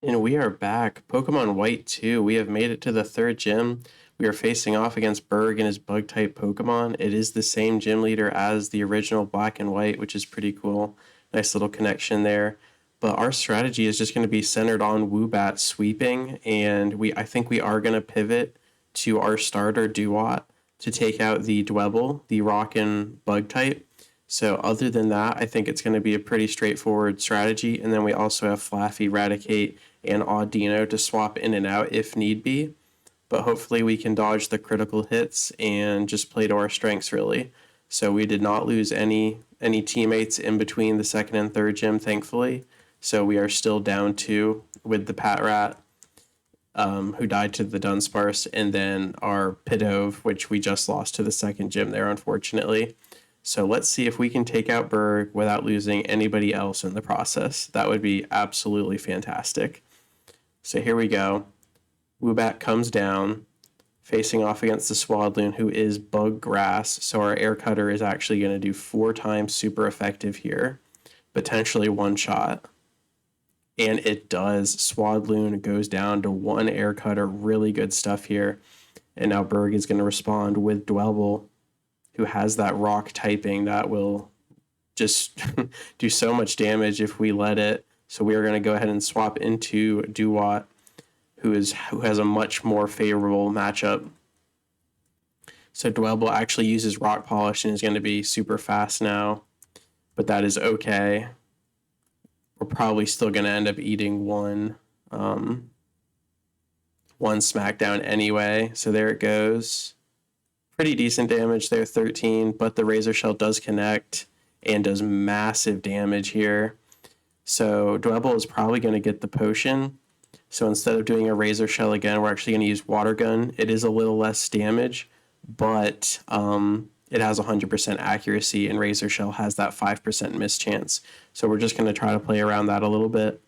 And we are back. Pokemon White 2. We have made it to the third gym. We are facing off against Berg and his bug type Pokemon. It is the same gym leader as the original Black and White, which is pretty cool. Nice little connection there. But our strategy is just going to be centered on Woobat sweeping, and I think we are going to pivot to our starter Duat to take out the Dwebble, the rock and bug type. So other than that, I think it's going to be a pretty straightforward strategy. And then we also have Flaffy, Raticate, and Audino to swap in and out if need be. But hopefully we can dodge the critical hits and just play to our strengths really. So we did not lose any teammates in between the second and third gym, thankfully. So we are still down two with the Patrat, who died to the Dunsparce, and then our Pidove, which we just lost to the second gym there, unfortunately. So let's see if we can take out Berg without losing anybody else in the process. That would be absolutely fantastic. So here we go. Woobat comes down, facing off against the Swadloon, who is Bug Grass. So our Air Cutter is actually going to do 4 times super effective here, potentially one shot. And it does. Swadloon goes down to 1 Air Cutter. Really good stuff here. And now Berg is going to respond with Dwebble, who has that rock typing that will just do so much damage if we let it. So we are going to go ahead and swap into Duat, who has a much more favorable matchup. So Dwebble actually uses Rock Polish and is going to be super fast now, but that is okay. We're probably still going to end up eating one Smackdown anyway. So there it goes. Pretty decent damage there, 13, but the Razor Shell does connect and does massive damage here. So Dwebble is probably going to get the potion. So instead of doing a Razor Shell again, we're actually going to use Water Gun. It is a little less damage, but it has 100% accuracy, and Razor Shell has that 5% miss chance. So we're just going to try to play around that a little bit,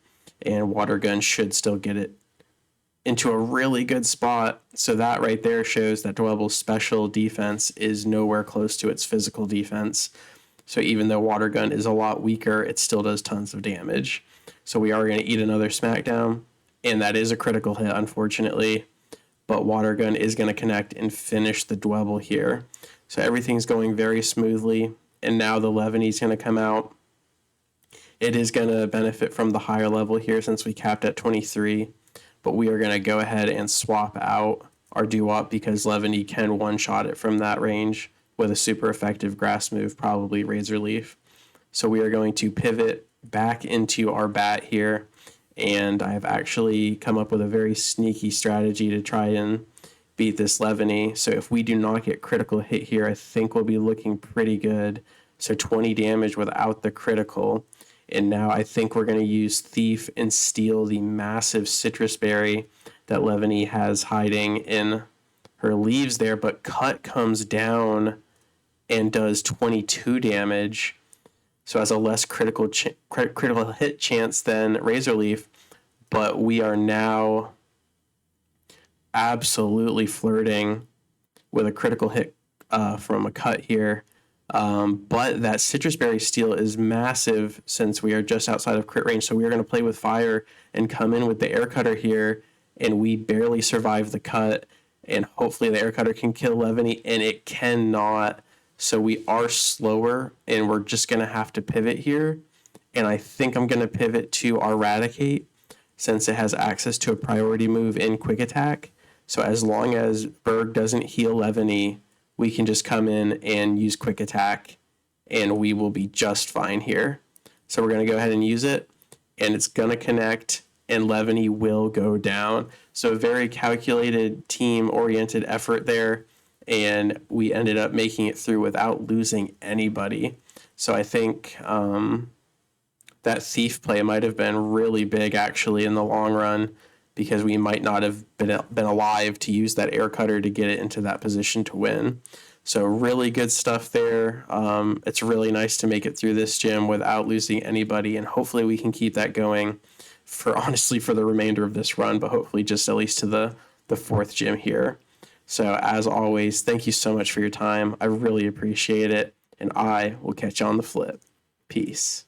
and Water Gun should still get it into a really good spot. So that right there shows that Dwebble's special defense is nowhere close to its physical defense. So even though Water Gun is a lot weaker, it still does tons of damage. So we are going to eat another Smackdown, and that is a critical hit, unfortunately. But Water Gun is going to connect and finish the Dwebble here. So everything's going very smoothly, and now the Levany is going to come out. It is going to benefit from the higher level here since we capped at 23, but we are going to go ahead and swap out our Dewop because Levany can one-shot it from that range with a super effective grass move, probably Razor Leaf. So we are going to pivot back into our bat here, and I have actually come up with a very sneaky strategy to try and beat this Levany. So if we do not get critical hit here, I think we'll be looking pretty good. So 20 damage without the critical. And now I think we're going to use Thief and steal the massive Citrus Berry that Levany has hiding in her leaves there. But Cut comes down and does 22 damage. So has a less critical hit chance than Razor Leaf. But we are now absolutely flirting with a critical hit from a Cut here. But that Citrus Berry steal is massive since we are just outside of crit range. So we are going to play with fire and come in with the Air Cutter here. And we barely survive the cut. And hopefully the Air Cutter can kill Levany. And it cannot. So we are slower. And we're just going to have to pivot here. And I think I'm going to pivot to our Raticate since it has access to a priority move in Quick Attack. So as long as Berg doesn't heal Levany, we can just come in and use Quick Attack, and we will be just fine here. So we're going to go ahead and use it, and it's going to connect, and Levany will go down. So a very calculated, team-oriented effort there, and we ended up making it through without losing anybody. So I think that Thief play might have been really big, actually, in the long run, because we might not have been alive to use that Air Cutter to get it into that position to win. So really good stuff there. It's really nice to make it through this gym without losing anybody, and hopefully we can keep that going for the remainder of this run, but hopefully just at least to the 4th gym here. So as always, thank you so much for your time. I really appreciate it, and I will catch you on the flip. Peace.